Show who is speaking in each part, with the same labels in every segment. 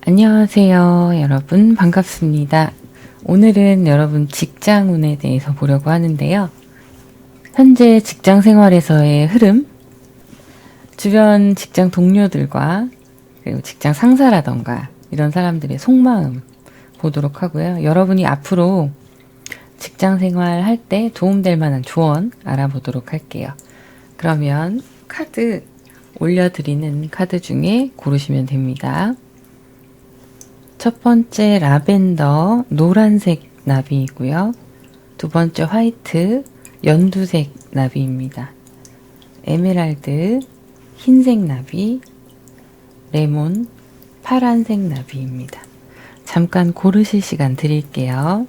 Speaker 1: 안녕하세요. 여러분 반갑습니다. 오늘은 여러분 직장운에 대해서 보려고 하는데요. 현재 직장 생활에서의 흐름, 주변 직장 동료들과 그리고 직장 상사라던가 이런 사람들의 속마음 보도록 하고요. 여러분이 앞으로 직장 생활 할 때 도움될 만한 조언 알아보도록 할게요. 그러면 카드 올려드리는 카드 중에 고르시면 됩니다. 첫 번째 라벤더 노란색 나비이고요. 두 번째 화이트 연두색 나비입니다. 에메랄드 흰색 나비, 레몬 파란색 나비입니다. 잠깐 고르실 시간 드릴게요.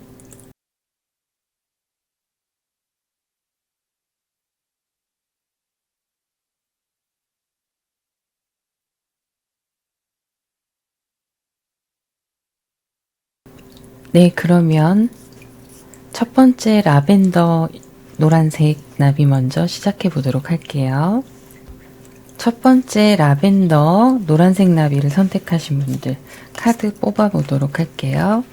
Speaker 1: 네, 그러면 첫 번째 라벤더 노란색 나비 먼저 시작해 보도록 할게요. 첫 번째 라벤더 노란색 나비를 선택하신 분들 카드 뽑아 보도록 할게요.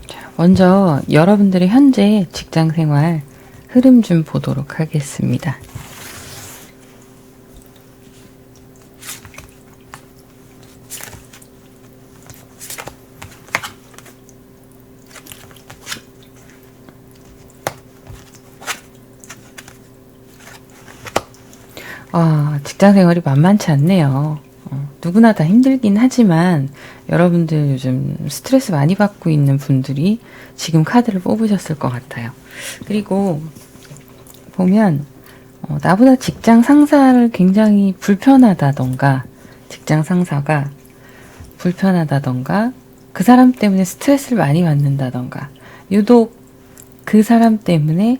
Speaker 1: 자, 먼저 여러분들의 현재 직장 생활 흐름 좀 보도록 하겠습니다. 직장 생활이 만만치 않네요. 누구나 다 힘들긴 하지만 여러분들 요즘 스트레스 많이 받고 있는 분들이 지금 카드를 뽑으셨을 것 같아요. 그리고 보면 나보다 직장 상사를 굉장히 불편하다던가 직장 상사가 불편하다던가 그 사람 때문에 스트레스를 많이 받는다던가 유독 그 사람 때문에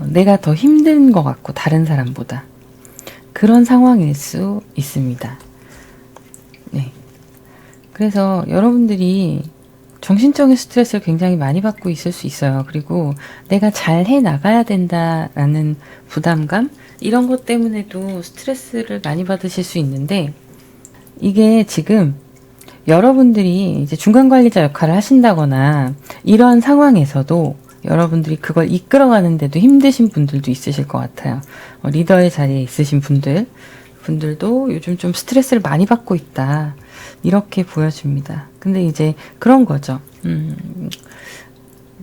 Speaker 1: 내가 더 힘든 것 같고 다른 사람보다 그런 상황일 수 있습니다. 네. 그래서 여러분들이 정신적인 스트레스를 굉장히 많이 받고 있을 수 있어요. 그리고 내가 잘 해 나가야 된다라는 부담감 이런 것 때문에도 스트레스를 많이 받으실 수 있는데 이게 지금 여러분들이 이제 중간 관리자 역할을 하신다거나 이런 상황에서도 여러분들이 그걸 이끌어가는데도 힘드신 분들도 있으실 것 같아요. 리더의 자리에 있으신 분들도 요즘 좀 스트레스를 많이 받고 있다. 이렇게 보여집니다. 근데 이제 그런 거죠.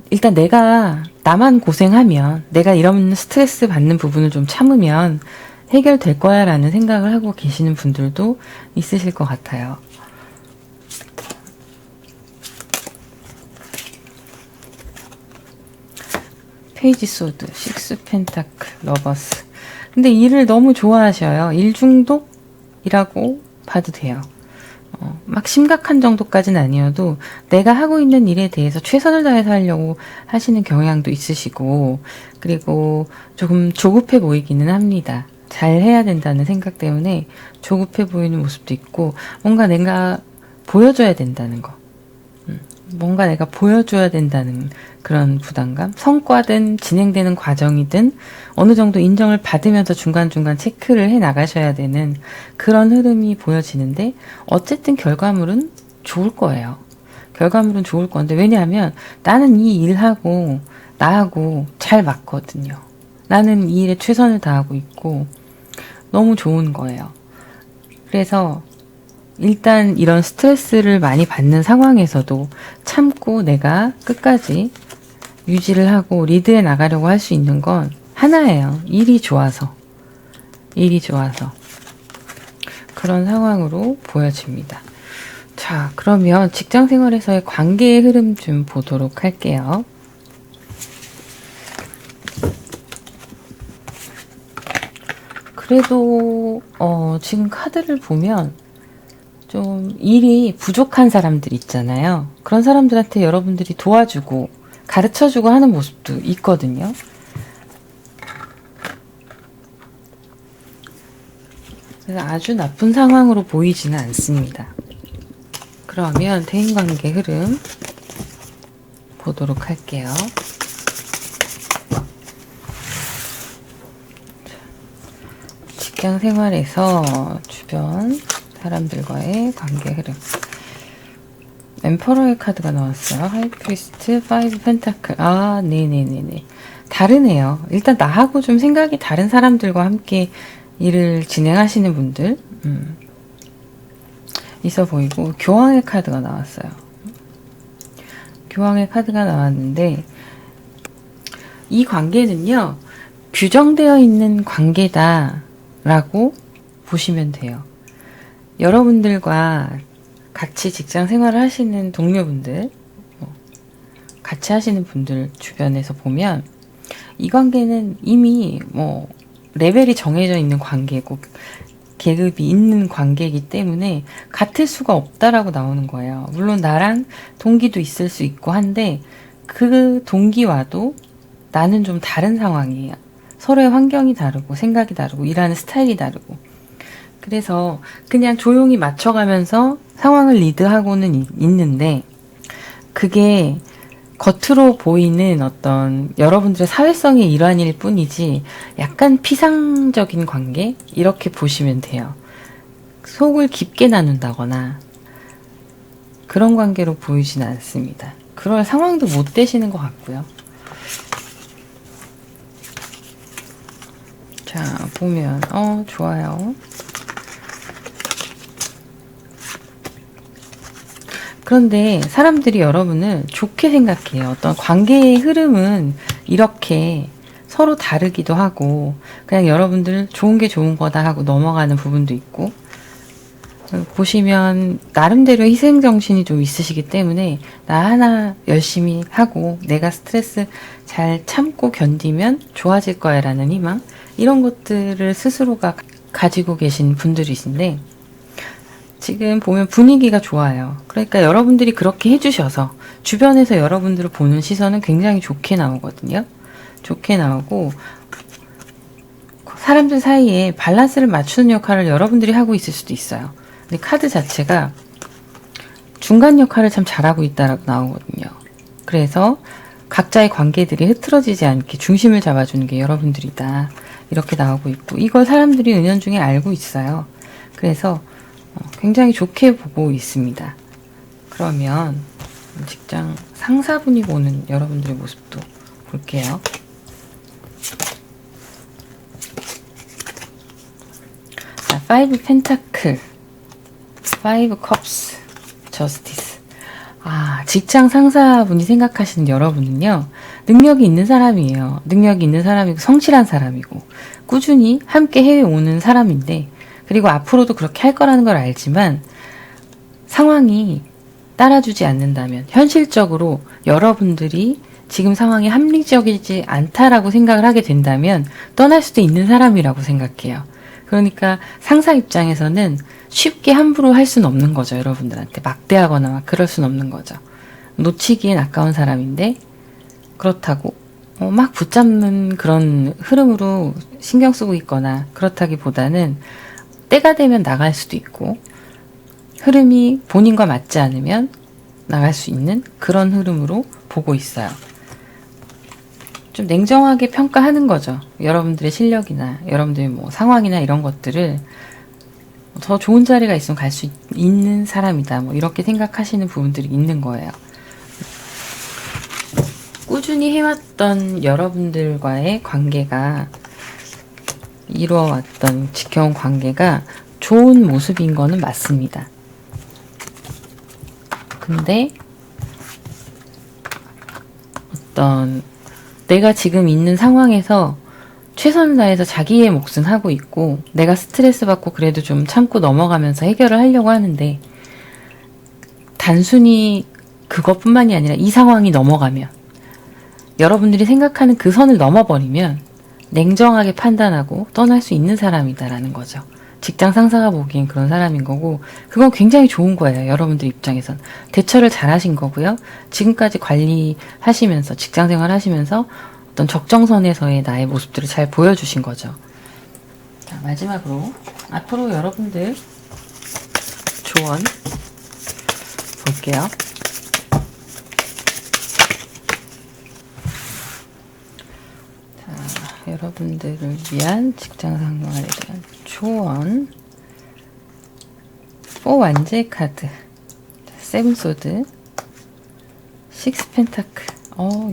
Speaker 1: 일단 나만 고생하면, 내가 이런 스트레스 받는 부분을 좀 참으면 해결될 거야 라는 생각을 하고 계시는 분들도 있으실 것 같아요. 페이지 소드, 식스 펜타클, 러버스. 근데 일을 너무 좋아하셔요. 일 중독이라고 봐도 돼요. 막 심각한 정도까지는 아니어도 내가 하고 있는 일에 대해서 최선을 다해서 하려고 하시는 경향도 있으시고, 그리고 조금 조급해 보이기는 합니다. 잘 해야 된다는 생각 때문에 조급해 보이는 모습도 있고, 뭔가 내가 보여줘야 된다는 거. 뭔가 내가 보여줘야 된다는 그런 부담감, 성과든 진행되는 과정이든 어느 정도 인정을 받으면서 중간중간 체크를 해 나가셔야 되는 그런 흐름이 보여지는데 어쨌든 결과물은 좋을 거예요. 결과물은 좋을 건데 왜냐하면 나는 이 일하고 나하고 잘 맞거든요. 나는 이 일에 최선을 다하고 있고 너무 좋은 거예요. 그래서 일단 이런 스트레스를 많이 받는 상황에서도 참고 내가 끝까지 유지를 하고 리드해 나가려고 할 수 있는 건 하나예요. 일이 좋아서. 그런 상황으로 보여집니다. 자, 그러면 직장 생활에서의 관계의 흐름 좀 보도록 할게요. 그래도 지금 카드를 보면 좀 일이 부족한 사람들 있잖아요. 그런 사람들한테 여러분들이 도와주고 가르쳐주고 하는 모습도 있거든요. 그래서 아주 나쁜 상황으로 보이지는 않습니다. 그러면 대인관계 흐름 보도록 할게요. 직장 생활에서 주변 사람들과의 관계 흐름. 엠퍼러의 카드가 나왔어요. 하이프리스트, 파이브 펜타클. 아, 네네네네. 다르네요. 일단 나하고 좀 생각이 다른 사람들과 함께 일을 진행하시는 분들 있어 보이고, 교황의 카드가 나왔어요. 교황의 카드가 나왔는데, 이 관계는요, 규정되어 있는 관계다라고 보시면 돼요. 여러분들과 같이 직장 생활을 하시는 동료분들, 같이 하시는 분들 주변에서 보면 이 관계는 이미 레벨이 정해져 있는 관계고 계급이 있는 관계이기 때문에 같을 수가 없다라고 나오는 거예요. 물론 나랑 동기도 있을 수 있고 한데 그 동기와도 나는 좀 다른 상황이에요. 서로의 환경이 다르고 생각이 다르고 일하는 스타일이 다르고, 그래서 그냥 조용히 맞춰가면서 상황을 리드하고는 있는데, 그게 겉으로 보이는 어떤 여러분들의 사회성의 일환일 뿐이지 약간 피상적인 관계? 이렇게 보시면 돼요. 속을 깊게 나눈다거나 그런 관계로 보이지는 않습니다. 그럴 상황도 못 되시는 것 같고요. 자, 보면 좋아요. 그런데 사람들이 여러분을 좋게 생각해요. 어떤 관계의 흐름은 이렇게 서로 다르기도 하고 그냥 여러분들 좋은 게 좋은 거다 하고 넘어가는 부분도 있고, 보시면 나름대로 희생정신이 좀 있으시기 때문에 나 하나 열심히 하고 내가 스트레스 잘 참고 견디면 좋아질 거야 라는 희망, 이런 것들을 스스로가 가지고 계신 분들이신데, 지금 보면 분위기가 좋아요. 그러니까 여러분들이 그렇게 해주셔서 주변에서 여러분들을 보는 시선은 굉장히 좋게 나오거든요. 좋게 나오고 사람들 사이에 밸런스를 맞추는 역할을 여러분들이 하고 있을 수도 있어요. 근데 카드 자체가 중간 역할을 참 잘하고 있다라고 나오거든요. 그래서 각자의 관계들이 흐트러지지 않게 중심을 잡아주는 게 여러분들이다, 이렇게 나오고 있고, 이걸 사람들이 은연중에 알고 있어요. 그래서 굉장히 좋게 보고 있습니다. 그러면 직장 상사분이 보는 여러분들의 모습도 볼게요. 자, 5 펜타클, 5 컵스, 저스티스. 직장 상사분이 생각하시는 여러분은요, 능력이 있는 사람이에요. 능력이 있는 사람이고 성실한 사람이고 꾸준히 함께 해오는 사람인데, 그리고 앞으로도 그렇게 할 거라는 걸 알지만 상황이 따라주지 않는다면, 현실적으로 여러분들이 지금 상황이 합리적이지 않다라고 생각을 하게 된다면 떠날 수도 있는 사람이라고 생각해요. 그러니까 상사 입장에서는 쉽게 함부로 할 수는 없는 거죠. 여러분들한테 막대하거나 막 그럴 수는 없는 거죠. 놓치기엔 아까운 사람인데, 그렇다고 막 붙잡는 그런 흐름으로 신경 쓰고 있거나 그렇다기보다는 때가 되면 나갈 수도 있고, 흐름이 본인과 맞지 않으면 나갈 수 있는 그런 흐름으로 보고 있어요. 좀 냉정하게 평가하는 거죠. 여러분들의 실력이나 여러분들의 상황이나 이런 것들을 더 좋은 자리가 있으면 갈 수 있는 사람이다, 이렇게 생각하시는 부분들이 있는 거예요. 꾸준히 해왔던 여러분들과의 관계가, 이루어왔던 지켜온 관계가 좋은 모습인 거는 맞습니다. 근데 어떤 내가 지금 있는 상황에서 최선을 다해서 자기의 몫은 하고 있고, 내가 스트레스 받고 그래도 좀 참고 넘어가면서 해결을 하려고 하는데, 단순히 그것뿐만이 아니라 이 상황이 넘어가면, 여러분들이 생각하는 그 선을 넘어버리면 냉정하게 판단하고 떠날 수 있는 사람이다라는 거죠. 직장 상사가 보기엔 그런 사람인 거고, 그건 굉장히 좋은 거예요. 여러분들 입장에선 대처를 잘 하신 거고요. 지금까지 관리하시면서 직장생활 하시면서 어떤 적정선에서의 나의 모습들을 잘 보여주신 거죠. 자, 마지막으로 앞으로 여러분들 조언 볼게요. 자, 여러분들을 위한 직장 생활에 대한 조언, 4 완제 카드, 세븐 소드, 6 펜타클.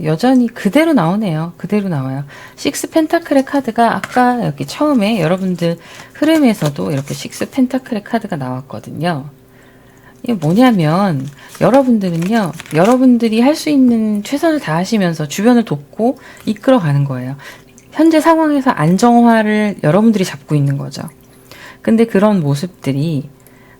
Speaker 1: 여전히 그대로 나오네요. 그대로 나와요. 6 펜타클의 카드가 아까 여기 처음에 여러분들 흐름에서도 이렇게 6 펜타클의 카드가 나왔거든요. 이게 뭐냐면 여러분들은요, 여러분들이 할 수 있는 최선을 다하시면서 주변을 돕고 이끌어가는 거예요. 현재 상황에서 안정화를 여러분들이 잡고 있는 거죠. 근데 그런 모습들이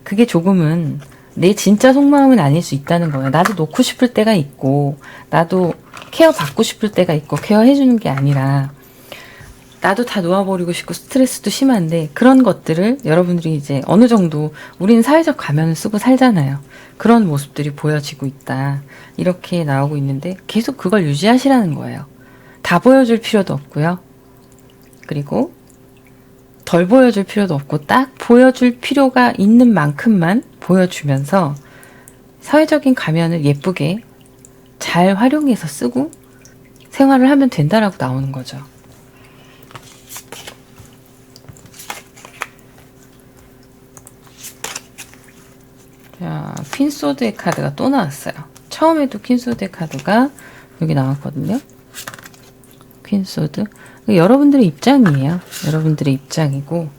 Speaker 1: 그게 조금은 내 진짜 속마음은 아닐 수 있다는 거예요. 나도 놓고 싶을 때가 있고 나도 케어 받고 싶을 때가 있고 케어해주는 게 아니라 나도 다 놓아버리고 싶고 스트레스도 심한데 그런 것들을 여러분들이 이제 어느 정도 우리는 사회적 가면을 쓰고 살잖아요. 그런 모습들이 보여지고 있다. 이렇게 나오고 있는데 계속 그걸 유지하시라는 거예요. 다 보여줄 필요도 없고요. 그리고 덜 보여줄 필요도 없고 딱 보여줄 필요가 있는 만큼만 보여주면서 사회적인 가면을 예쁘게 잘 활용해서 쓰고 생활을 하면 된다라고 나오는 거죠. 자, 퀸소드의 카드가 또 나왔어요. 처음에도 퀸소드의 카드가 여기 나왔거든요. 퀸소드. 여러분들의 입장이에요. 여러분들의 입장이고,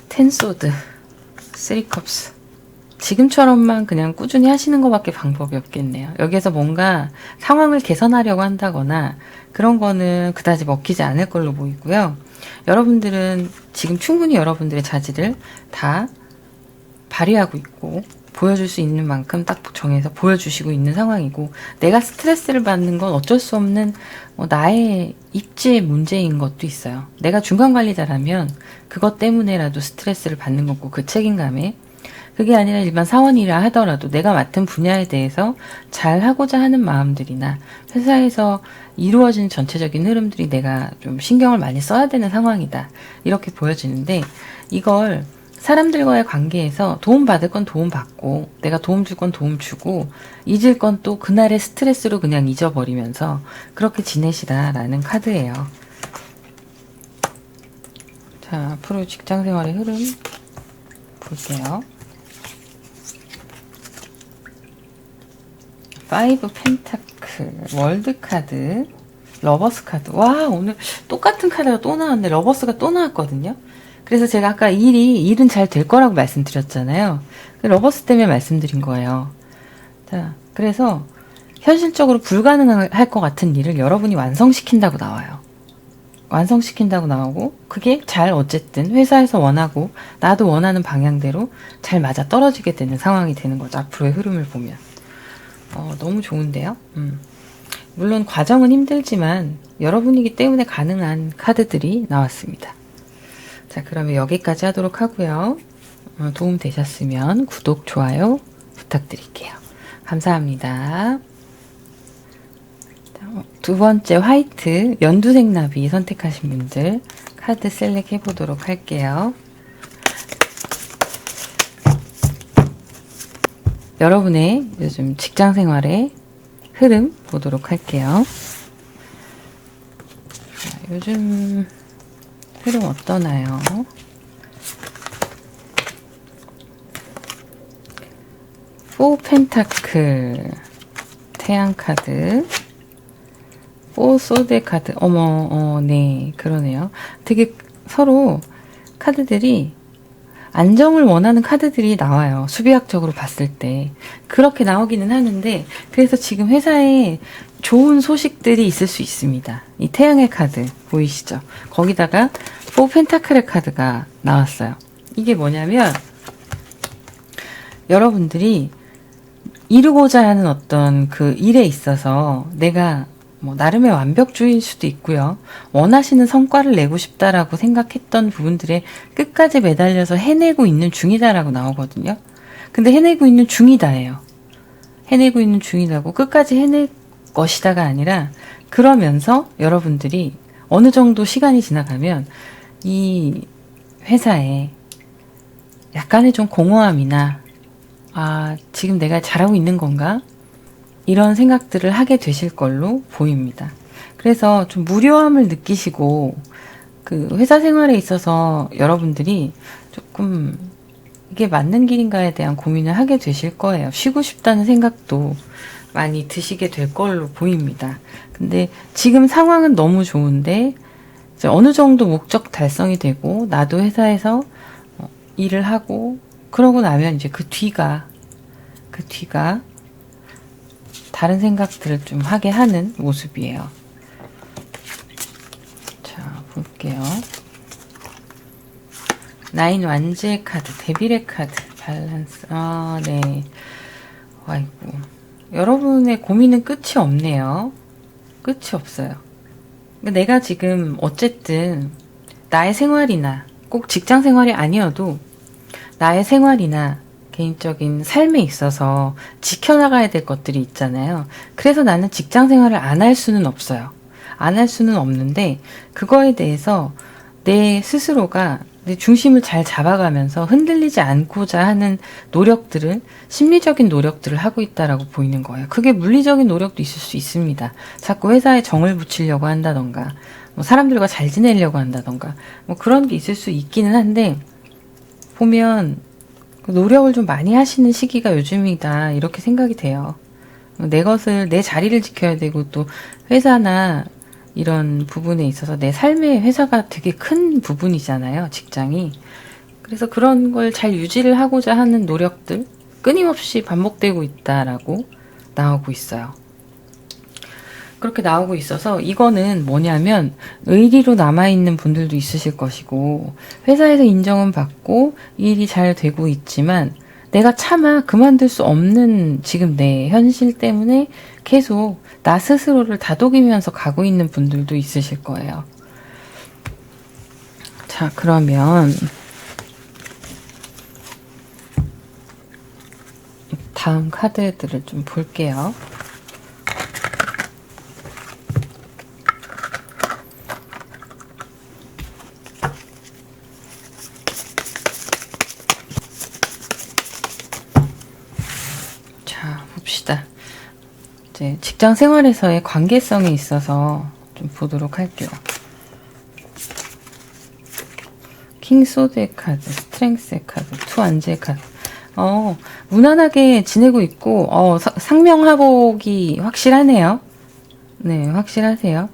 Speaker 1: 텐소드, 3컵스. 지금처럼만 그냥 꾸준히 하시는 것밖에 방법이 없겠네요. 여기에서 뭔가 상황을 개선하려고 한다거나 그런 거는 그다지 먹히지 않을 걸로 보이고요. 여러분들은 지금 충분히 여러분들의 자질을 다 발휘하고 있고 보여줄 수 있는 만큼 딱 정해서 보여주시고 있는 상황이고, 내가 스트레스를 받는 건 어쩔 수 없는 나의 입지의 문제인 것도 있어요. 내가 중간관리자라면 그것 때문에라도 스트레스를 받는 거고, 그 책임감에, 그게 아니라 일반 사원이라 하더라도 내가 맡은 분야에 대해서 잘 하고자 하는 마음들이나 회사에서 이루어지는 전체적인 흐름들이 내가 좀 신경을 많이 써야 되는 상황이다, 이렇게 보여지는데, 이걸 사람들과의 관계에서 도움받을 건 도움받고 내가 도움 줄 건 도움 주고 잊을 건 또 그날의 스트레스로 그냥 잊어버리면서 그렇게 지내시라라는 카드예요. 자, 앞으로 직장생활의 흐름 볼게요. 5 펜타클, 월드 카드, 러버스 카드. 와, 오늘 똑같은 카드가 또 나왔네. 러버스가 또 나왔거든요. 그래서 제가 아까 일은 잘 될 거라고 말씀드렸잖아요. 러버스 때문에 말씀드린 거예요. 자, 그래서 현실적으로 불가능할 것 같은 일을 여러분이 완성시킨다고 나와요. 완성시킨다고 나오고, 그게 잘 어쨌든 회사에서 원하고 나도 원하는 방향대로 잘 맞아 떨어지게 되는 상황이 되는 거죠. 앞으로의 흐름을 보면. 너무 좋은데요? 물론 과정은 힘들지만 여러분이기 때문에 가능한 카드들이 나왔습니다. 자, 그러면 여기까지 하도록 하고요. 도움 되셨으면 구독, 좋아요 부탁드릴게요. 감사합니다. 자, 두 번째 화이트, 연두색 나비 선택하신 분들 카드 셀렉 해보도록 할게요. 여러분의 요즘 직장생활의 흐름 보도록 할게요. 자, 요즘 흐름 어떠나요? 포 펜타클, 태양 카드, 포 소드 카드. 네, 그러네요. 되게 서로 카드들이 안정을 원하는 카드들이 나와요. 수비학적으로 봤을 때. 그렇게 나오기는 하는데, 그래서 지금 회사에 좋은 소식들이 있을 수 있습니다. 이 태양의 카드 보이시죠? 거기다가 4 펜타클의 카드가 나왔어요. 이게 뭐냐면 여러분들이 이루고자 하는 어떤 그 일에 있어서 내가 나름의 완벽주의일 수도 있고요. 원하시는 성과를 내고 싶다라고 생각했던 부분들에 끝까지 매달려서 해내고 있는 중이다라고 나오거든요. 근데 해내고 있는 중이다예요. 해내고 있는 중이다고 끝까지 해낼 것이다가 아니라, 그러면서 여러분들이 어느 정도 시간이 지나가면 이 회사에 약간의 좀 공허함이나 지금 내가 잘하고 있는 건가? 이런 생각들을 하게 되실 걸로 보입니다. 그래서 좀 무료함을 느끼시고 그 회사 생활에 있어서 여러분들이 조금 이게 맞는 길인가에 대한 고민을 하게 되실 거예요. 쉬고 싶다는 생각도 많이 드시게 될 걸로 보입니다. 근데 지금 상황은 너무 좋은데 이제 어느 정도 목적 달성이 되고 나도 회사에서 일을 하고 그러고 나면 이제 그 뒤가 다른 생각들을 좀 하게 하는 모습이에요. 자, 볼게요. 나인 완제의 카드, 데빌의 카드, 밸런스. 아, 네. 아이고. 여러분의 고민은 끝이 없네요. 끝이 없어요. 내가 지금 어쨌든 나의 생활이나 꼭 직장 생활이 아니어도 나의 생활이나 개인적인 삶에 있어서 지켜나가야 될 것들이 있잖아요. 그래서 나는 직장 생활을 안 할 수는 없어요. 안 할 수는 없는데 그거에 대해서 내 스스로가 내 중심을 잘 잡아가면서 흔들리지 않고자 하는 노력들을, 심리적인 노력들을 하고 있다라고 보이는 거예요. 그게 물리적인 노력도 있을 수 있습니다. 자꾸 회사에 정을 붙이려고 한다던가 뭐 사람들과 잘 지내려고 한다던가 뭐 그런 게 있을 수 있기는 한데, 보면 노력을 좀 많이 하시는 시기가 요즘이다 이렇게 생각이 돼요. 내 것을, 내 자리를 지켜야 되고, 또 회사나 이런 부분에 있어서 내 삶의 회사가 되게 큰 부분이잖아요, 직장이. 그래서 그런 걸 잘 유지를 하고자 하는 노력들 끊임없이 반복되고 있다라고 나오고 있어요. 그렇게 나오고 있어서 이거는 뭐냐면 의리로 남아있는 분들도 있으실 것이고, 회사에서 인정은 받고 일이 잘 되고 있지만 내가 차마 그만둘 수 없는 지금 내 현실 때문에 계속 나 스스로를 다독이면서 가고 있는 분들도 있으실 거예요. 자, 그러면 다음 카드들을 좀 볼게요. 자, 봅시다. 이제 직장 생활에서의 관계성에 있어서 좀 보도록 할게요. 킹 소드의 카드, 스트렝스의 카드, 투 안제의 카드. 무난하게 지내고 있고, 상명하복이 확실하네요. 네, 확실하세요.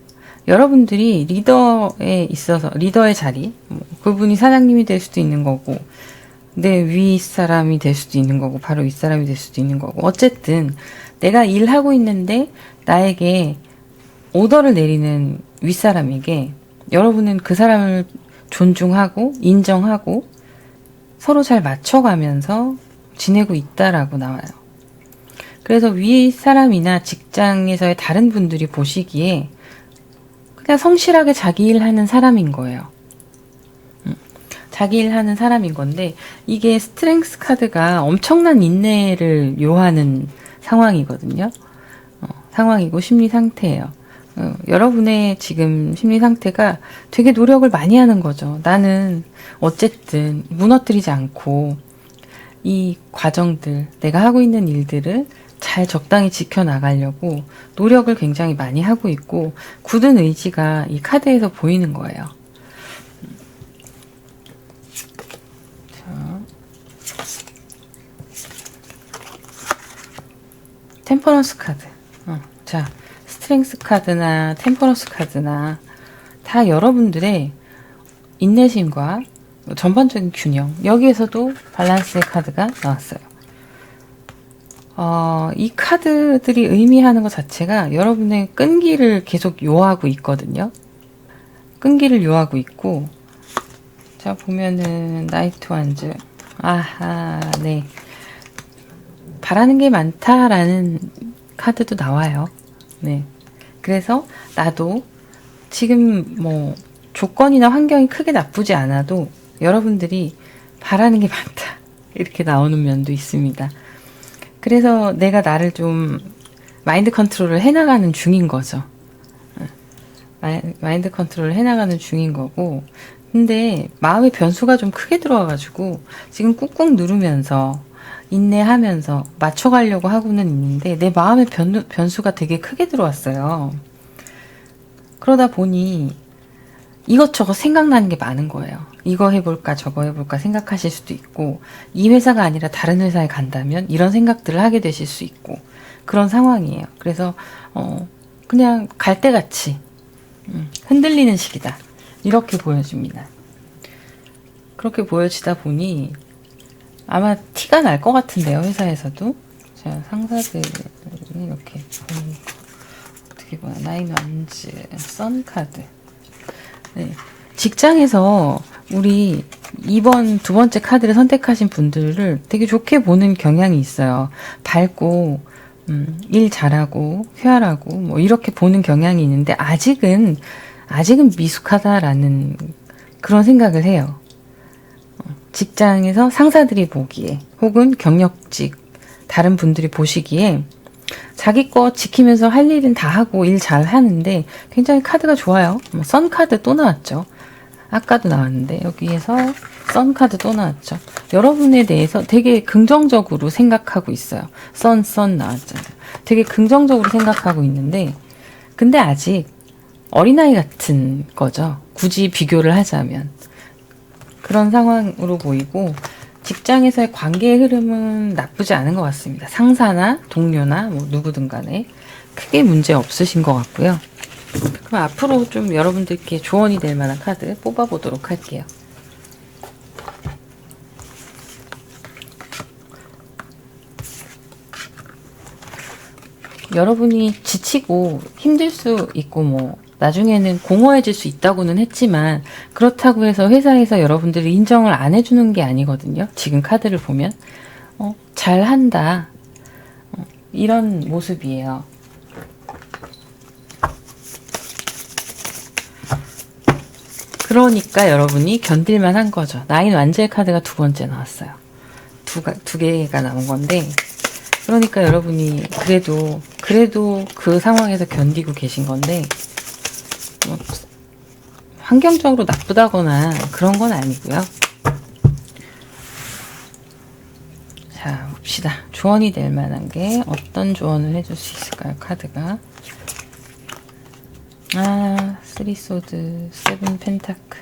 Speaker 1: 여러분들이 리더에 있어서, 리더의 자리, 그분이 사장님이 될 수도 있는 거고, 내 윗사람이 될 수도 있는 거고, 바로 윗사람이 될 수도 있는 거고, 어쨌든 내가 일하고 있는데 나에게 오더를 내리는 윗사람에게 여러분은 그 사람을 존중하고 인정하고 서로 잘 맞춰가면서 지내고 있다라고 나와요. 그래서 윗사람이나 직장에서의 다른 분들이 보시기에 그냥 성실하게 자기 일하는 사람인 거예요. 자기 일하는 사람인 건데, 이게 스트렝스 카드가 엄청난 인내를 요하는 상황이거든요. 상황이고 심리 상태예요. 여러분의 지금 심리 상태가 되게 노력을 많이 하는 거죠. 나는 어쨌든 무너뜨리지 않고 이 과정들, 내가 하고 있는 일들을 잘 적당히 지켜나가려고 노력을 굉장히 많이 하고 있고, 굳은 의지가 이 카드에서 보이는 거예요. 템퍼런스 카드. 자, 스트렝스 카드나 템퍼런스 카드나 다 여러분들의 인내심과 전반적인 균형, 여기에서도 밸런스의 카드가 나왔어요. 이 카드들이 의미하는 것 자체가 여러분의 끈기를 계속 요하고 있거든요. 끈기를 요하고 있고, 자, 보면은 나이트 완즈. 아하, 네. 바라는 게 많다라는 카드도 나와요. 네. 그래서 나도 지금 뭐 조건이나 환경이 크게 나쁘지 않아도 여러분들이 바라는 게 많다, 이렇게 나오는 면도 있습니다. 그래서 내가 나를 좀 마인드 컨트롤을 해나가는 중인 거죠. 마인드 컨트롤을 해나가는 중인 거고, 근데 마음의 변수가 좀 크게 들어와가지고 지금 꾹꾹 누르면서 인내하면서 맞춰가려고 하고는 있는데, 내 마음의 변수가 되게 크게 들어왔어요. 그러다 보니 이것저것 생각나는 게 많은 거예요. 이거 해볼까 저거 해볼까 생각하실 수도 있고, 이 회사가 아니라 다른 회사에 간다면 이런 생각들을 하게 되실 수 있고, 그런 상황이에요. 그래서 그냥 갈대같이 흔들리는 시기다, 이렇게 보여집니다. 그렇게 보여지다 보니 아마 티가 날 것 같은데요, 회사에서도. 자, 상사들이 이렇게 어떻게 보나, 나인 완즈, 썬카드. 네. 직장에서 우리 이번 두 번째 카드를 선택하신 분들을 되게 좋게 보는 경향이 있어요. 밝고 일 잘하고 쾌활하고 뭐 이렇게 보는 경향이 있는데, 아직은 미숙하다라는 그런 생각을 해요. 직장에서 상사들이 보기에, 혹은 경력직 다른 분들이 보시기에 자기 거 지키면서 할 일은 다 하고 일 잘 하는데 굉장히 카드가 좋아요. 선 카드 또 나왔죠. 아까도 나왔는데 여기에서 선 카드 또 나왔죠. 여러분에 대해서 되게 긍정적으로 생각하고 있어요. 선 나왔잖아요. 되게 긍정적으로 생각하고 있는데, 근데 아직 어린아이 같은 거죠. 굳이 비교를 하자면. 그런 상황으로 보이고, 직장에서의 관계의 흐름은 나쁘지 않은 것 같습니다. 상사나 동료나 뭐 누구든 간에 크게 문제 없으신 것 같고요. 그럼 앞으로 좀 여러분들께 조언이 될 만한 카드 뽑아보도록 할게요. 여러분이 지치고 힘들 수 있고 뭐 나중에는 공허해질 수 있다고는 했지만, 그렇다고 해서 회사에서 여러분들을 인정을 안 해주는 게 아니거든요. 지금 카드를 보면 잘한다, 이런 모습이에요. 그러니까 여러분이 견딜만 한 거죠. 나인 완젤 카드가 두 번째 나왔어요. 두 개가 나온 건데, 그러니까 여러분이 그래도 그 상황에서 견디고 계신 건데, 뭐 환경적으로 나쁘다거나 그런 건 아니고요. 자, 봅시다. 조언이 될 만한 게 어떤 조언을 해줄 수 있을까요, 카드가. 쓰리 소드, 세븐 펜타클,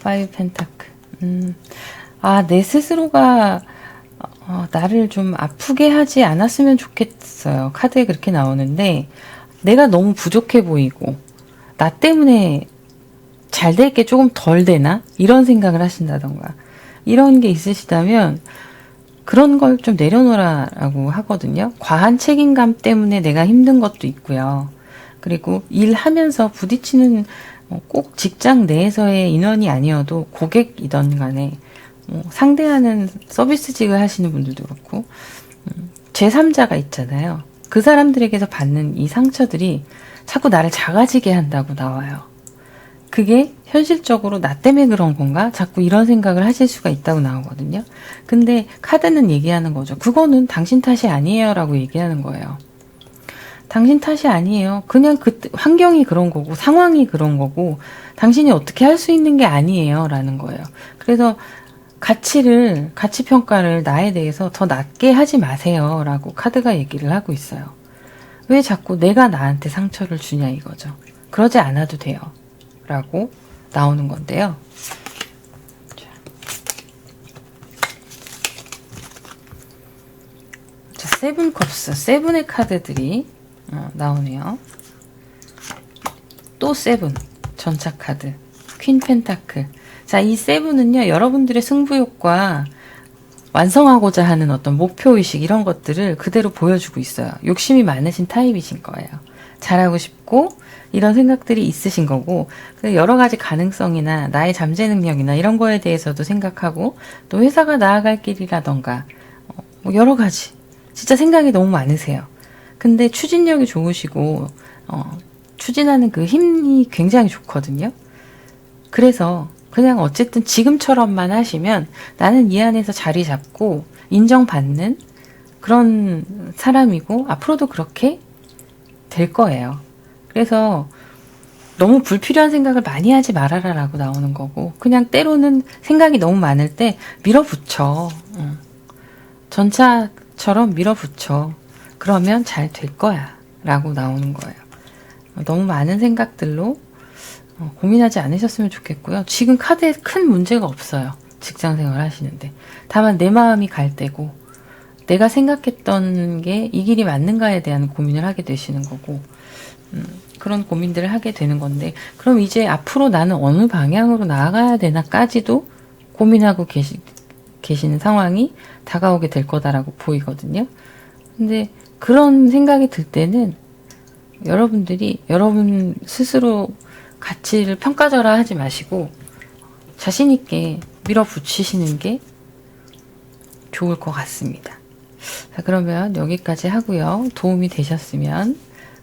Speaker 1: 파이브 펜타클. 내 스스로가 나를 좀 아프게 하지 않았으면 좋겠어요. 카드에 그렇게 나오는데, 내가 너무 부족해 보이고 나 때문에 잘 될 게 조금 덜 되나? 이런 생각을 하신다던가, 이런 게 있으시다면 그런 걸 좀 내려놓으라고 하거든요. 과한 책임감 때문에 내가 힘든 것도 있고요. 그리고 일하면서 부딪히는, 꼭 직장 내에서의 인원이 아니어도 고객이든 간에 상대하는 서비스직을 하시는 분들도 그렇고 제3자가 있잖아요. 그 사람들에게서 받는 이 상처들이 자꾸 나를 작아지게 한다고 나와요. 그게 현실적으로 나 때문에 그런 건가? 자꾸 이런 생각을 하실 수가 있다고 나오거든요. 근데 카드는 얘기하는 거죠. 그거는 당신 탓이 아니에요 라고 얘기하는 거예요. 당신 탓이 아니에요. 그냥 그때 환경이 그런 거고 상황이 그런 거고 당신이 어떻게 할 수 있는 게 아니에요 라는 거예요. 그래서 가치 평가를 나에 대해서 더 낮게 하지 마세요 라고 카드가 얘기를 하고 있어요. 왜 자꾸 내가 나한테 상처를 주냐 이거죠. 그러지 않아도 돼요 라고 나오는 건데요. 자, 세븐 컵스, 세븐의 카드들이 나오네요. 또 세븐, 전차 카드, 퀸 펜타클. 자, 이 세븐은요, 여러분들의 승부욕과 완성하고자 하는 어떤 목표의식, 이런 것들을 그대로 보여주고 있어요. 욕심이 많으신 타입이신 거예요. 잘하고 싶고 이런 생각들이 있으신 거고, 여러 가지 가능성이나 나의 잠재 능력이나 이런 거에 대해서도 생각하고, 또 회사가 나아갈 길이라던가 뭐 여러 가지 진짜 생각이 너무 많으세요. 근데 추진력이 좋으시고 추진하는 그 힘이 굉장히 좋거든요. 그래서 그냥 어쨌든 지금처럼만 하시면 나는 이 안에서 자리 잡고 인정받는 그런 사람이고 앞으로도 그렇게 될 거예요. 그래서 너무 불필요한 생각을 많이 하지 말아라 라고 나오는 거고, 그냥 때로는 생각이 너무 많을 때 밀어붙여. 전차처럼 밀어붙여. 그러면 잘 될 거야 라고 나오는 거예요. 너무 많은 생각들로 고민하지 않으셨으면 좋겠고요. 지금 카드에 큰 문제가 없어요. 직장 생활 하시는데. 다만 내 마음이 갈 때고 내가 생각했던 게 이 길이 맞는가에 대한 고민을 하게 되시는 거고 그런 고민들을 하게 되는 건데 그럼 이제 앞으로 나는 어느 방향으로 나아가야 되나까지도 고민하고 계시는 상황이 다가오게 될 거다라고 보이거든요. 근데 그런 생각이 들 때는 여러분들이 여러분 스스로 가치를 평가절하하지 마시고 자신 있게 밀어붙이시는 게 좋을 것 같습니다. 자, 그러면 여기까지 하고요. 도움이 되셨으면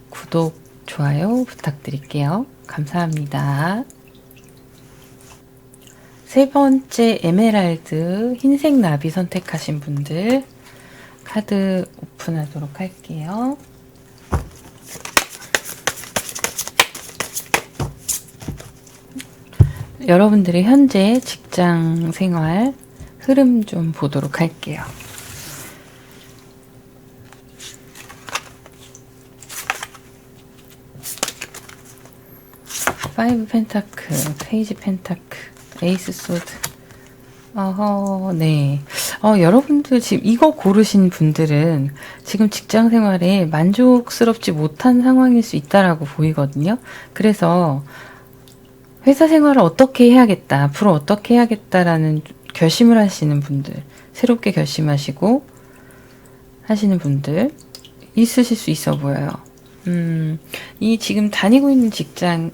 Speaker 1: 구독, 좋아요 부탁드릴게요. 감사합니다. 세 번째 에메랄드 흰색 나비 선택하신 분들 카드 오픈하도록 할게요. 여러분들의 현재 직장 생활 흐름 좀 보도록 할게요. 파이브 펜타클, 페이지 펜타클, 에이스 소드. 네. 여러분들 지금 이거 고르신 분들은 지금 직장 생활에 만족스럽지 못한 상황일 수 있다라고 보이거든요. 그래서 회사 생활을 어떻게 해야겠다, 앞으로 어떻게 해야겠다라는 결심을 하시는 분들, 새롭게 결심하시고 하시는 분들 있으실 수 있어 보여요. 이 지금 다니고 있는 직장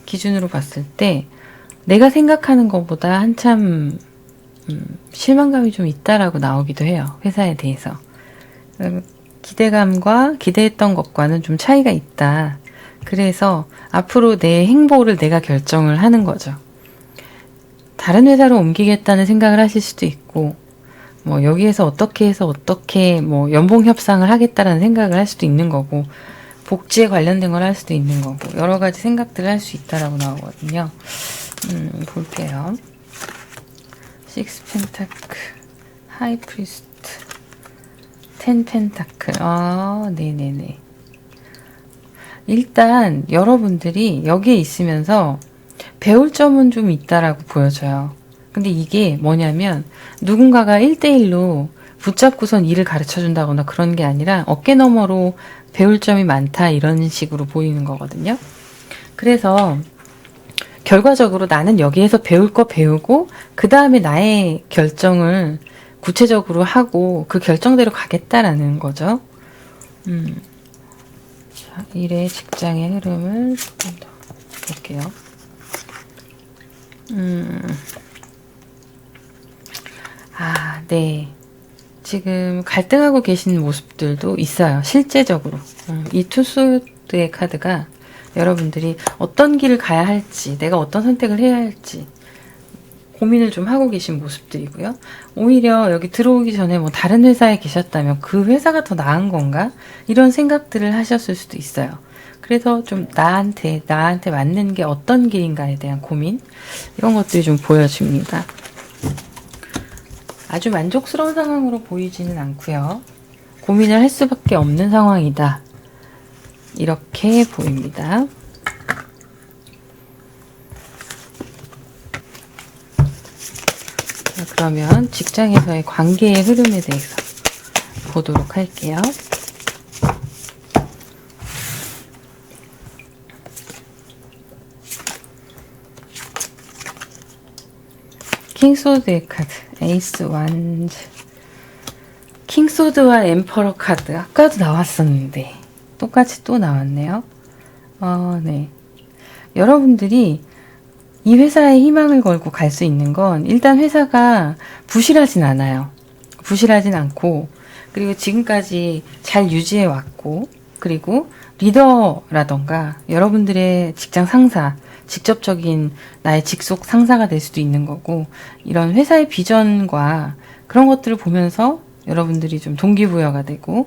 Speaker 1: 기준으로 봤을 때 내가 생각하는 것보다 한참 실망감이 좀 있다라고 나오기도 해요. 회사에 대해서. 기대감과 기대했던 것과는 좀 차이가 있다. 그래서 앞으로 내 행보를 내가 결정을 하는 거죠. 다른 회사로 옮기겠다는 생각을 하실 수도 있고 뭐 여기에서 어떻게 해서 어떻게 뭐 연봉 협상을 하겠다라는 생각을 할 수도 있는 거고 복지에 관련된 걸 할 수도 있는 거고 여러 가지 생각들을 할 수 있다라고 나오거든요. 볼게요. 식스 펜타클, 하이 프리스트, 텐 펜타클. 네네네. 일단 여러분들이 여기에 있으면서 배울 점은 좀 있다라고 보여져요. 근데 이게 뭐냐면 누군가가 1대1로 붙잡고선 일을 가르쳐 준다거나 그런 게 아니라 어깨 너머로 배울 점이 많다 이런 식으로 보이는 거거든요. 그래서 결과적으로 나는 여기에서 배울 거 배우고 그 다음에 나의 결정을 구체적으로 하고 그 결정대로 가겠다라는 거죠. 자, 일의 직장의 흐름을 조금 더 볼게요. 네. 지금 갈등하고 계신 모습들도 있어요. 실제적으로. 이 투수드의 카드가 여러분들이 어떤 길을 가야 할지, 내가 어떤 선택을 해야 할지 고민을 좀 하고 계신 모습들이고요. 오히려 여기 들어오기 전에 뭐 다른 회사에 계셨다면 그 회사가 더 나은 건가? 이런 생각들을 하셨을 수도 있어요. 그래서 좀 나한테 맞는 게 어떤 길인가에 대한 고민? 이런 것들이 좀 보여집니다. 아주 만족스러운 상황으로 보이지는 않고요. 고민을 할 수밖에 없는 상황이다. 이렇게 보입니다. 자, 그러면 직장에서의 관계의 흐름에 대해서 보도록 할게요. 킹소드의 카드, 에이스 완즈, 킹소드와 엠퍼러 카드 아까도 나왔었는데 똑같이 또 나왔네요. 네. 여러분들이 이 회사에 희망을 걸고 갈 수 있는 건 일단 회사가 부실하진 않아요. 부실하진 않고 그리고 지금까지 잘 유지해 왔고 그리고 리더라던가 여러분들의 직장 상사 직접적인 나의 직속 상사가 될 수도 있는 거고 이런 회사의 비전과 그런 것들을 보면서 여러분들이 좀 동기부여가 되고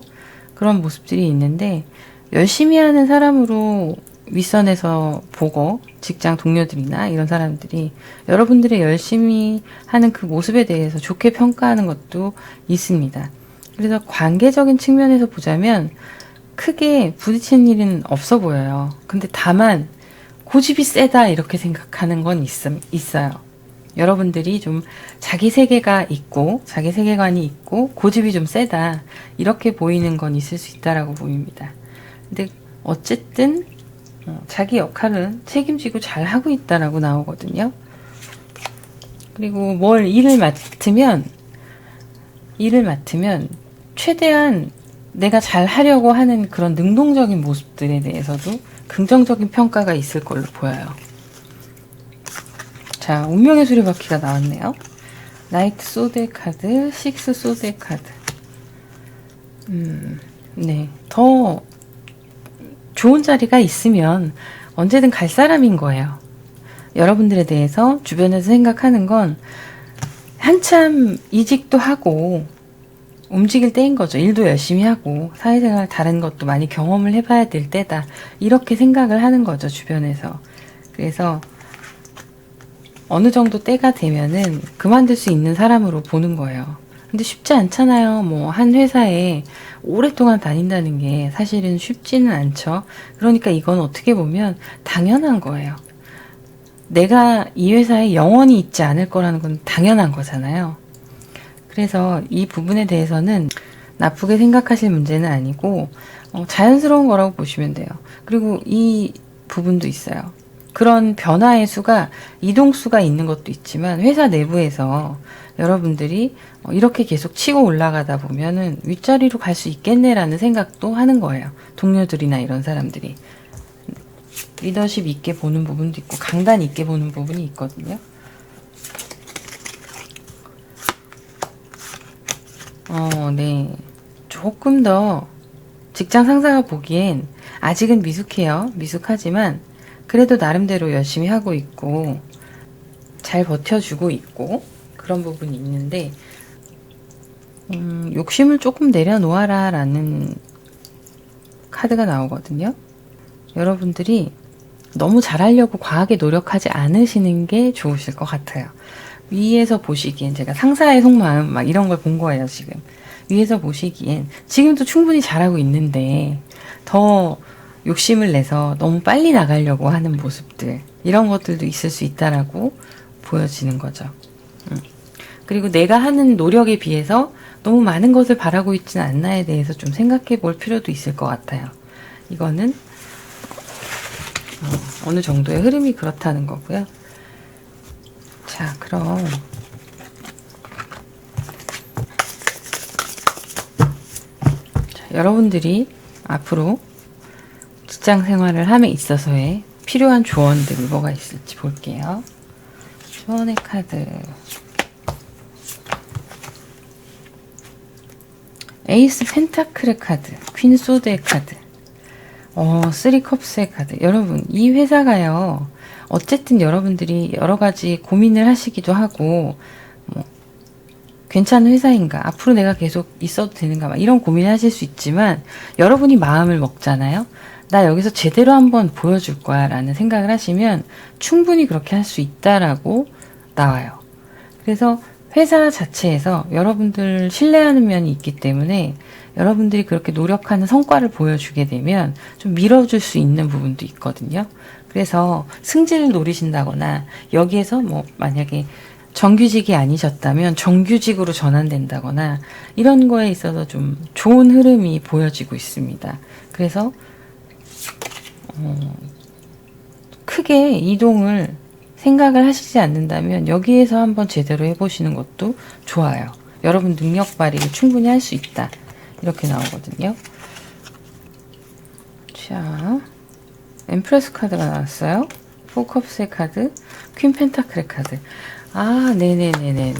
Speaker 1: 그런 모습들이 있는데 열심히 하는 사람으로 윗선에서 보고 직장 동료들이나 이런 사람들이 여러분들의 열심히 하는 그 모습에 대해서 좋게 평가하는 것도 있습니다. 그래서 관계적인 측면에서 보자면 크게 부딪히는 일은 없어 보여요. 근데 다만 고집이 세다 이렇게 생각하는 건 있어요. 여러분들이 좀 자기 세계가 있고 자기 세계관이 있고 고집이 좀 세다 이렇게 보이는 건 있을 수 있다라고 보입니다. 근데 어쨌든 자기 역할은 책임지고 잘 하고 있다라고 나오거든요. 그리고 일을 맡으면 최대한 내가 잘 하려고 하는 그런 능동적인 모습들에 대해서도 긍정적인 평가가 있을 걸로 보여요. 자, 운명의 수레바퀴가 나왔네요. 나이트 소드의 카드, 식스 소드의 카드. 네. 더 좋은 자리가 있으면 언제든 갈 사람인 거예요. 여러분들에 대해서 주변에서 생각하는 건 한참 이직도 하고 움직일 때인 거죠. 일도 열심히 하고 사회생활 다른 것도 많이 경험을 해봐야 될 때다. 이렇게 생각을 하는 거죠. 주변에서. 그래서 어느 정도 때가 되면은 그만둘 수 있는 사람으로 보는 거예요. 근데 쉽지 않잖아요. 한 회사에 오랫동안 다닌다는 게 사실은 쉽지는 않죠. 그러니까 이건 어떻게 보면 당연한 거예요. 내가 이 회사에 영원히 있지 않을 거라는 건 당연한 거잖아요. 그래서 이 부분에 대해서는 나쁘게 생각하실 문제는 아니고 자연스러운 거라고 보시면 돼요. 그리고 이 부분도 있어요. 그런 변화의 수가 이동수가 있는 것도 있지만 회사 내부에서 여러분들이 이렇게 계속 치고 올라가다 보면은 윗자리로 갈 수 있겠네라는 생각도 하는 거예요. 동료들이나 이런 사람들이. 리더십 있게 보는 부분도 있고 강단 있게 보는 부분이 있거든요. 네. 조금 더 직장 상사가 보기엔 아직은 미숙해요. 미숙하지만 그래도 나름대로 열심히 하고 있고 잘 버텨주고 있고 그런 부분이 있는데 욕심을 조금 내려놓아라 라는 카드가 나오거든요. 여러분들이 너무 잘하려고 과하게 노력하지 않으시는 게 좋으실 것 같아요. 위에서 보시기엔 제가 상사의 속마음 막 이런 걸 본 거예요. 지금 위에서 보시기엔 지금도 충분히 잘하고 있는데 더 욕심을 내서 너무 빨리 나가려고 하는 모습들 이런 것들도 있을 수 있다라고 보여지는 거죠. 그리고 내가 하는 노력에 비해서 너무 많은 것을 바라고 있지는 않나에 대해서 좀 생각해 볼 필요도 있을 것 같아요. 이거는 어느 정도의 흐름이 그렇다는 거고요. 자, 그럼 여러분들이 앞으로 직장 생활을 함에 있어서의 필요한 조언들이 뭐가 있을지 볼게요. 조언의 카드. 에이스 펜타클의 카드, 퀸 소드의 카드, 쓰리 컵스의 카드. 여러분, 이 회사가요, 어쨌든 여러분들이 여러 가지 고민을 하시기도 하고, 괜찮은 회사인가? 앞으로 내가 계속 있어도 되는가? 막 이런 고민을 하실 수 있지만, 여러분이 마음을 먹잖아요? 나 여기서 제대로 한번 보여줄 거야 라는 생각을 하시면 충분히 그렇게 할 수 있다라고 나와요. 그래서 회사 자체에서 여러분들 신뢰하는 면이 있기 때문에 여러분들이 그렇게 노력하는 성과를 보여주게 되면 좀 밀어줄 수 있는 부분도 있거든요. 그래서 승진을 노리신다거나 여기에서 만약에 정규직이 아니셨다면 정규직으로 전환된다거나 이런 거에 있어서 좀 좋은 흐름이 보여지고 있습니다. 그래서 크게 이동을 생각을 하시지 않는다면 여기에서 한번 제대로 해보시는 것도 좋아요. 여러분 능력 발휘를 충분히 할 수 있다. 이렇게 나오거든요. 자, 엠프레스 카드가 나왔어요. 포컵스의 카드, 퀸 펜타클의 카드. 아, 네네네네네.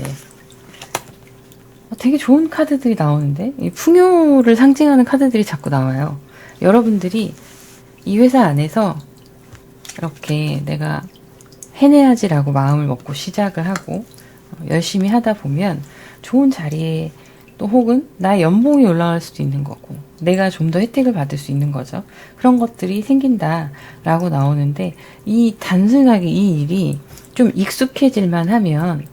Speaker 1: 되게 좋은 카드들이 나오는데 이 풍요를 상징하는 카드들이 자꾸 나와요. 여러분들이 이 회사 안에서 이렇게 내가 해내야지라고 마음을 먹고 시작을 하고 열심히 하다 보면 좋은 자리에 또 혹은 나의 연봉이 올라갈 수도 있는 거고 내가 좀 더 혜택을 받을 수 있는 거죠. 그런 것들이 생긴다라고 나오는데 단순하게 이 일이 좀 익숙해질만 하면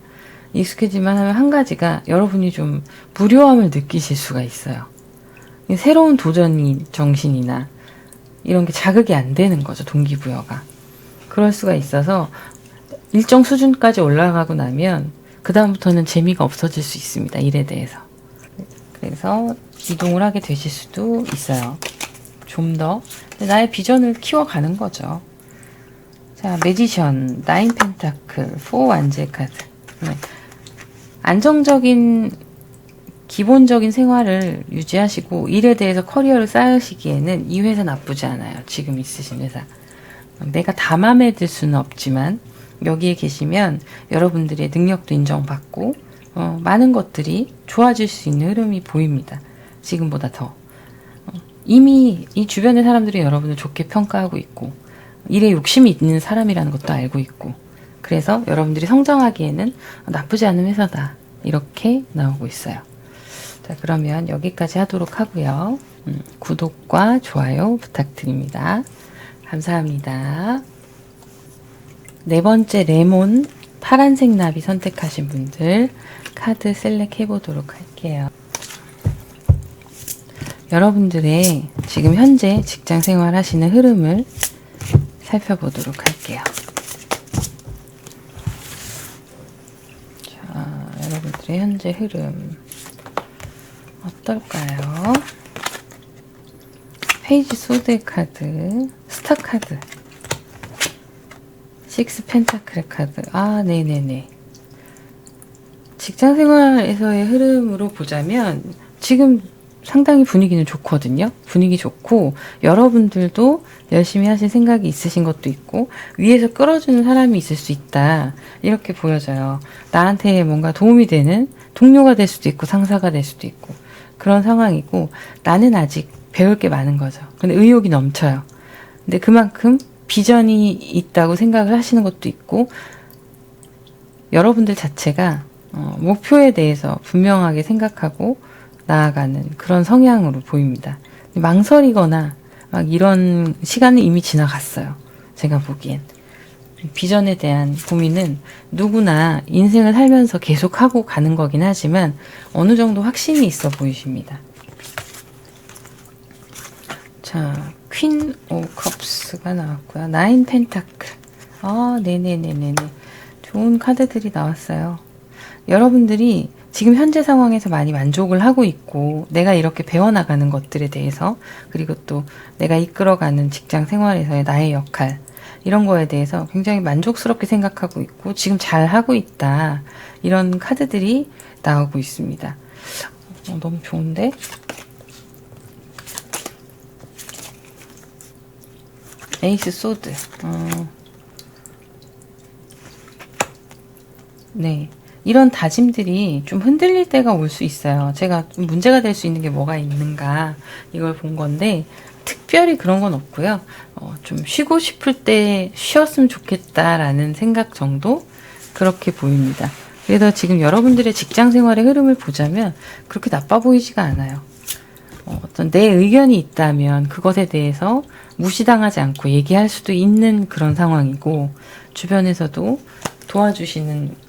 Speaker 1: 한 가지가 여러분이 좀 무료함을 느끼실 수가 있어요. 새로운 도전 정신이나 이런 게 자극이 안 되는 거죠. 동기부여가. 그럴 수가 있어서 일정 수준까지 올라가고 나면 그 다음부터는 재미가 없어질 수 있습니다. 일에 대해서. 그래서 이동을 하게 되실 수도 있어요. 좀 더 나의 비전을 키워가는 거죠. 자, 매지션, 나인 펜타클, 4 완제 카드. 네. 안정적인 기본적인 생활을 유지하시고 일에 대해서 커리어를 쌓으시기에는 이 회사 나쁘지 않아요. 지금 있으신 회사. 내가 다 마음에 들 수는 없지만 여기에 계시면 여러분들의 능력도 인정받고 많은 것들이 좋아질 수 있는 흐름이 보입니다. 지금보다 더. 이미 이 주변의 사람들이 여러분을 좋게 평가하고 있고 일에 욕심이 있는 사람이라는 것도 알고 있고 그래서 여러분들이 성장하기에는 나쁘지 않은 회사다. 이렇게 나오고 있어요. 자, 그러면 여기까지 하도록 하고요. 구독과 좋아요 부탁드립니다. 감사합니다. 네 번째 레몬 파란색 나비 선택하신 분들 카드 셀렉 해보도록 할게요. 여러분들의 지금 현재 직장 생활 하시는 흐름을 살펴보도록 할게요. 자, 여러분들의 현재 흐름 어떨까요? 페이지 소드 카드, 스타 카드, 식스 펜타클 카드. 아, 네네네. 직장 생활에서의 흐름으로 보자면 지금 상당히 분위기는 좋거든요. 분위기 좋고 여러분들도 열심히 하실 생각이 있으신 것도 있고 위에서 끌어주는 사람이 있을 수 있다. 이렇게 보여져요. 나한테 뭔가 도움이 되는 동료가 될 수도 있고 상사가 될 수도 있고 그런 상황이고 나는 아직 배울 게 많은 거죠. 근데 의욕이 넘쳐요. 근데 그만큼 비전이 있다고 생각을 하시는 것도 있고 여러분들 자체가 목표에 대해서 분명하게 생각하고 나아가는 그런 성향으로 보입니다. 망설이거나 막 이런 시간은 이미 지나갔어요. 제가 보기엔. 비전에 대한 고민은 누구나 인생을 살면서 계속하고 가는 거긴 하지만 어느 정도 확신이 있어 보이십니다. 자, 퀸 오 컵스가 나왔고요. 나인 펜타클. 아, 네네네네네. 좋은 카드들이 나왔어요. 여러분들이 지금 현재 상황에서 많이 만족을 하고 있고 내가 이렇게 배워나가는 것들에 대해서 그리고 또 내가 이끌어가는 직장 생활에서의 나의 역할 이런 거에 대해서 굉장히 만족스럽게 생각하고 있고 지금 잘 하고 있다. 이런 카드들이 나오고 있습니다. 너무 좋은데? 에이스 소드. 네. 이런 다짐들이 좀 흔들릴 때가 올 수 있어요. 제가 좀 문제가 될 수 있는 게 뭐가 있는가 이걸 본 건데 특별히 그런 건 없고요. 좀 쉬고 싶을 때 쉬었으면 좋겠다라는 생각 정도 그렇게 보입니다. 그래서 지금 여러분들의 직장 생활의 흐름을 보자면 그렇게 나빠 보이지가 않아요. 어떤 내 의견이 있다면 그것에 대해서 무시당하지 않고 얘기할 수도 있는 그런 상황이고 주변에서도 도와주시는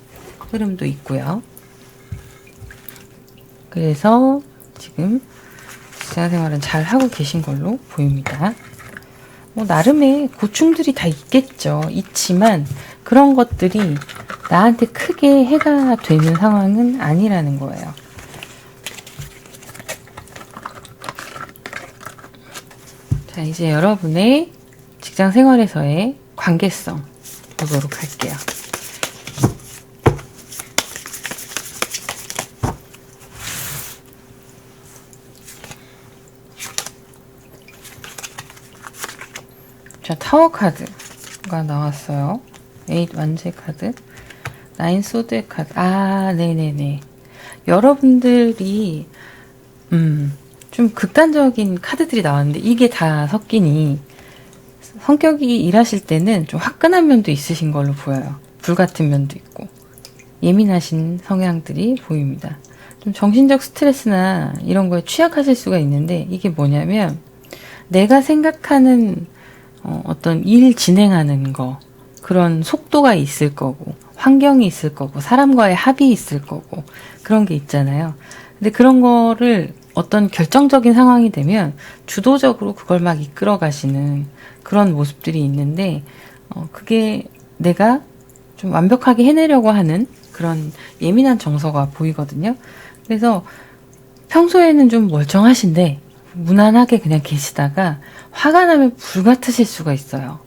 Speaker 1: 흐름도 있고요. 그래서 지금 직장 생활은 잘 하고 계신 걸로 보입니다. 나름의 고충들이 다 있겠죠. 있지만 그런 것들이 나한테 크게 해가 되는 상황은 아니라는 거예요. 자, 이제 여러분의 직장 생활에서의 관계성 보도록 할게요. 자, 타워 카드가 나왔어요. 8 완제 카드, 9 소드 카드. 아, 네네네. 여러분들이 좀 극단적인 카드들이 나왔는데 이게 다 섞이니 성격이 일하실 때는 좀 화끈한 면도 있으신 걸로 보여요. 불같은 면도 있고 예민하신 성향들이 보입니다. 좀 정신적 스트레스나 이런 거에 취약하실 수가 있는데 이게 뭐냐면 내가 생각하는 어떤 일 진행하는 거 그런 속도가 있을 거고 환경이 있을 거고 사람과의 합이 있을 거고 그런 게 있잖아요. 근데 그런 거를 어떤 결정적인 상황이 되면 주도적으로 그걸 막 이끌어 가시는 그런 모습들이 있는데 그게 내가 좀 완벽하게 해내려고 하는 그런 예민한 정서가 보이거든요. 그래서 평소에는 좀 멀쩡하신데 무난하게 그냥 계시다가 화가 나면 불같으실 수가 있어요.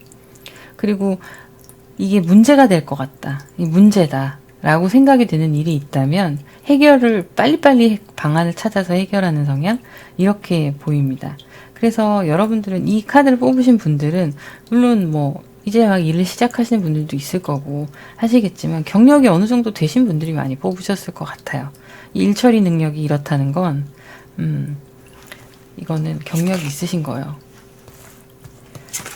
Speaker 1: 그리고 이게 문제가 될 것 같다. 이 문제다. 라고 생각이 드는 일이 있다면 해결을 빨리빨리 방안을 찾아서 해결하는 성향? 이렇게 보입니다. 그래서 여러분들은 이 카드를 뽑으신 분들은 물론 뭐 이제 막 일을 시작하시는 분들도 있을 거고 하시겠지만 경력이 어느 정도 되신 분들이 많이 뽑으셨을 것 같아요. 일 처리 능력이 이렇다는 건 이거는 경력이 있으신 거예요.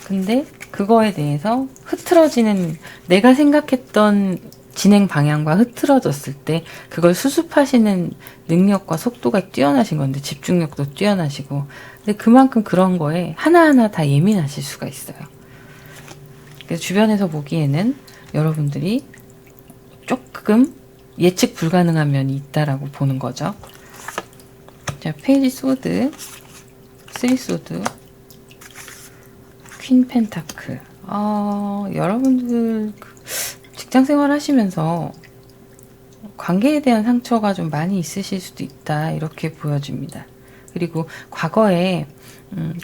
Speaker 1: 근데 그거에 대해서 흐트러지는 내가 생각했던 진행 방향과 흐트러졌을 때 그걸 수습하시는 능력과 속도가 뛰어나신 건데 집중력도 뛰어나시고 근데 그만큼 그런 거에 하나하나 다 예민하실 수가 있어요. 그래서 주변에서 보기에는 여러분들이 조금 예측 불가능한 면이 있다라고 보는 거죠. 자, 페이지 소드, 3 소드, 퀸 펜타클. 여러분들 직장 생활 하시면서 관계에 대한 상처가 좀 많이 있으실 수도 있다. 이렇게 보여집니다. 그리고 과거에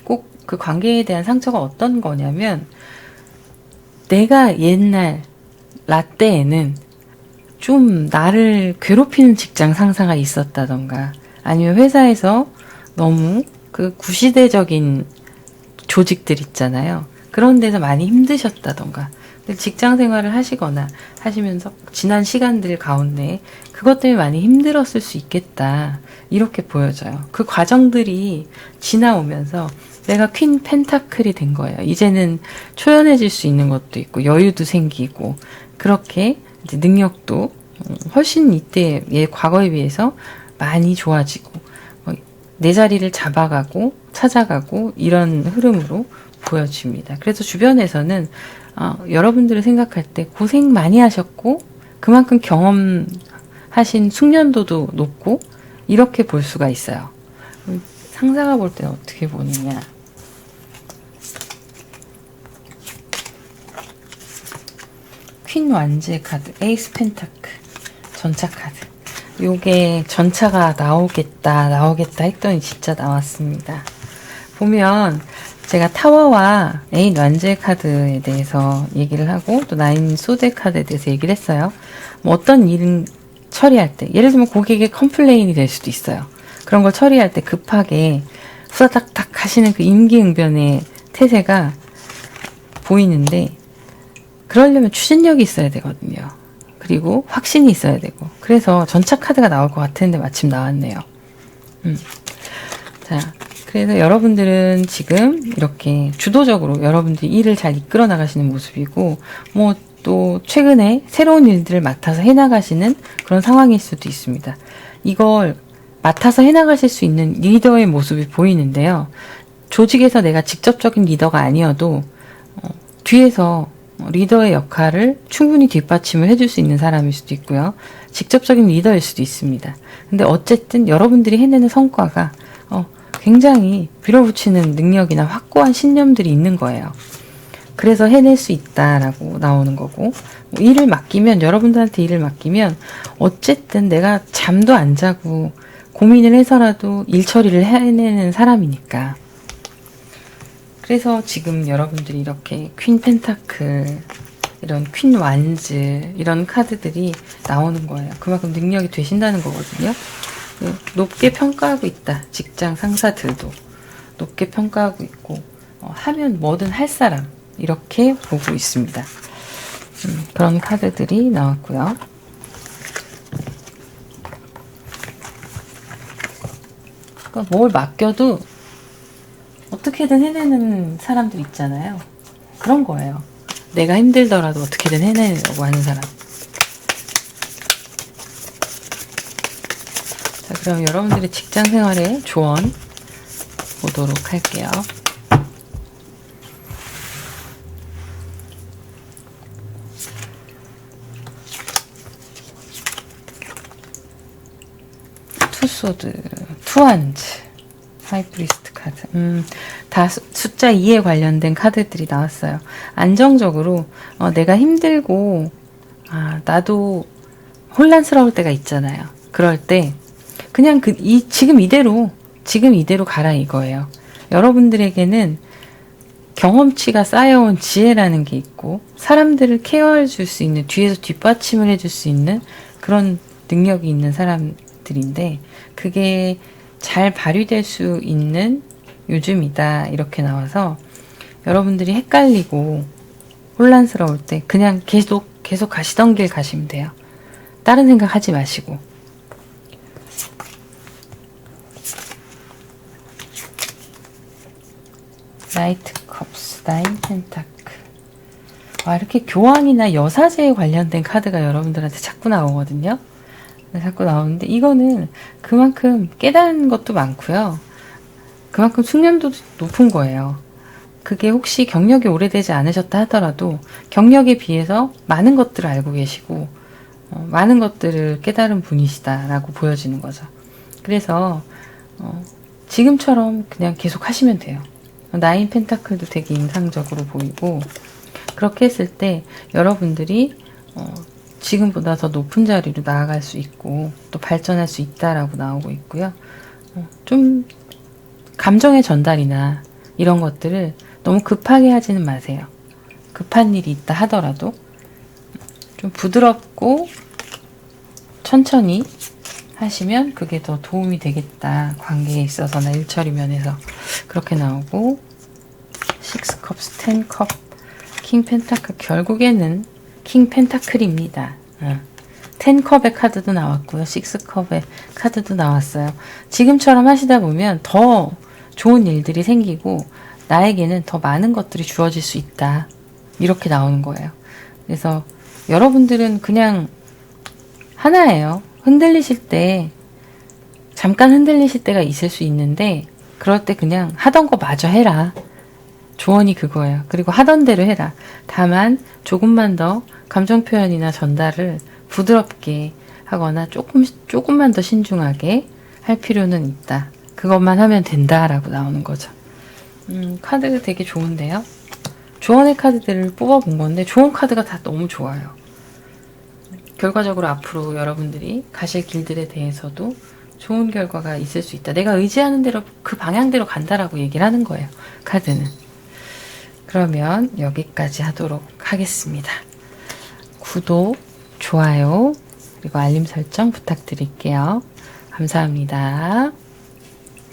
Speaker 1: 꼭 그 관계에 대한 상처가 어떤 거냐면 내가 옛날 라떼에는 좀 나를 괴롭히는 직장 상사가 있었다던가 아니면 회사에서 너무 그 구시대적인 조직들 있잖아요. 그런 데서 많이 힘드셨다던가 직장 생활을 하시거나 하시면서 지난 시간들 가운데 그것 때문에 많이 힘들었을 수 있겠다. 이렇게 보여져요. 그 과정들이 지나오면서 내가 퀸 펜타클이 된 거예요. 이제는 초연해질 수 있는 것도 있고 여유도 생기고 그렇게 이제 능력도 훨씬 이때의 과거에 비해서 많이 좋아지고 내 자리를 잡아가고 찾아가고 이런 흐름으로 보여집니다. 그래서 주변에서는 여러분들을 생각할 때 고생 많이 하셨고 그만큼 경험하신 숙련도도 높고 이렇게 볼 수가 있어요. 상사가 볼 때는 어떻게 보느냐. 퀸 완즈의 카드, 에이스 펜타클, 전차 카드. 요게 전차가 나오겠다 했더니 진짜 나왔습니다. 보면 제가 타워와 에잇 완즈의 카드에 대해서 얘기를 하고 또 나인 소드의 카드에 대해서 얘기를 했어요. 뭐 어떤 일은 처리할 때 예를 들면 고객의 컴플레인이 될 수도 있어요. 그런 걸 처리할 때 급하게 후다닥닥 하시는 그 임기응변의 태세가 보이는데 그러려면 추진력이 있어야 되거든요. 그리고 확신이 있어야 되고 그래서 전차 카드가 나올 것 같았는데 마침 나왔네요. 자, 그래서 여러분들은 지금 이렇게 주도적으로 여러분들이 일을 잘 이끌어 나가시는 모습이고 뭐 또 최근에 새로운 일들을 맡아서 해나가시는 그런 상황일 수도 있습니다. 이걸 맡아서 해나가실 수 있는 리더의 모습이 보이는데요. 조직에서 내가 직접적인 리더가 아니어도 뒤에서 리더의 역할을 충분히 뒷받침을 해줄 수 있는 사람일 수도 있고요. 직접적인 리더일 수도 있습니다. 근데 어쨌든 여러분들이 해내는 성과가 굉장히 밀어붙이는 능력이나 확고한 신념들이 있는 거예요. 그래서 해낼 수 있다라고 나오는 거고 일을 맡기면 여러분들한테 일을 맡기면 어쨌든 내가 잠도 안 자고 고민을 해서라도 일 처리를 해내는 사람이니까 그래서 지금 여러분들이 이렇게 퀸 펜타클 이런 퀸 완즈 이런 카드들이 나오는 거예요. 그만큼 능력이 되신다는 거거든요. 높게 평가하고 있다. 직장 상사들도 높게 평가하고 있고 하면 뭐든 할 사람 이렇게 보고 있습니다. 그런 카드들이 나왔고요. 그러니까 뭘 맡겨도 어떻게든 해내는 사람들 있잖아요. 그런 거예요. 내가 힘들더라도 어떻게든 해내려고 하는 사람. 자, 그럼 여러분들의 직장 생활의 조언 보도록 할게요. 투소드, 투한즈. 하이프리스트 카드. 다 숫자 2에 관련된 카드들이 나왔어요. 안정적으로, 내가 힘들고, 나도 혼란스러울 때가 있잖아요. 그럴 때, 그냥 지금 이대로 가라 이거예요. 여러분들에게는 경험치가 쌓여온 지혜라는 게 있고, 사람들을 케어해 줄 수 있는, 뒤에서 뒷받침을 해줄 수 있는 그런 능력이 있는 사람들인데, 그게 잘 발휘될 수 있는 요즘이다. 이렇게 나와서 여러분들이 헷갈리고 혼란스러울 때 그냥 계속 가시던 길 가시면 돼요. 다른 생각 하지 마시고. 나이트 컵스, 나인 펜타클. 와, 이렇게 교황이나 여사제에 관련된 카드가 여러분들한테 자꾸 나오거든요. 자꾸 나오는데 이거는 그만큼 깨달은 것도 많고요. 그만큼 숙련도도 높은 거예요. 그게 혹시 경력이 오래되지 않으셨다 하더라도 경력에 비해서 많은 것들을 알고 계시고 많은 것들을 깨달은 분이시다라고 보여지는 거죠. 그래서 지금처럼 그냥 계속 하시면 돼요. 나인 펜타클도 되게 인상적으로 보이고 그렇게 했을 때 여러분들이 지금보다 더 높은 자리로 나아갈 수 있고 또 발전할 수 있다라고 나오고 있고요. 좀 감정의 전달이나 이런 것들을 너무 급하게 하지는 마세요. 급한 일이 있다 하더라도 좀 부드럽고 천천히 하시면 그게 더 도움이 되겠다. 관계에 있어서나 일처리 면에서 그렇게 나오고 6컵스, 10컵, 킹 펜타클 결국에는 킹 펜타클입니다. 10컵의 카드도 나왔고요. 6컵의 카드도 나왔어요. 지금처럼 하시다 보면 더 좋은 일들이 생기고 나에게는 더 많은 것들이 주어질 수 있다. 이렇게 나오는 거예요. 그래서 여러분들은 그냥 하나예요. 흔들리실 때 잠깐 흔들리실 때가 있을 수 있는데 그럴 때 그냥 하던 거 마저 해라. 조언이 그거예요. 그리고 하던 대로 해라. 다만 조금만 더 감정 표현이나 전달을 부드럽게 하거나 조금만 더 신중하게 할 필요는 있다. 그것만 하면 된다라고 나오는 거죠. 카드 되게 좋은데요. 조언의 카드들을 뽑아본 건데 조언 카드가 다 너무 좋아요. 결과적으로 앞으로 여러분들이 가실 길들에 대해서도 좋은 결과가 있을 수 있다. 내가 의지하는 대로 그 방향대로 간다라고 얘기를 하는 거예요. 카드는. 그러면 여기까지 하도록 하겠습니다. 구독, 좋아요, 그리고 알림 설정 부탁드릴게요. 감사합니다.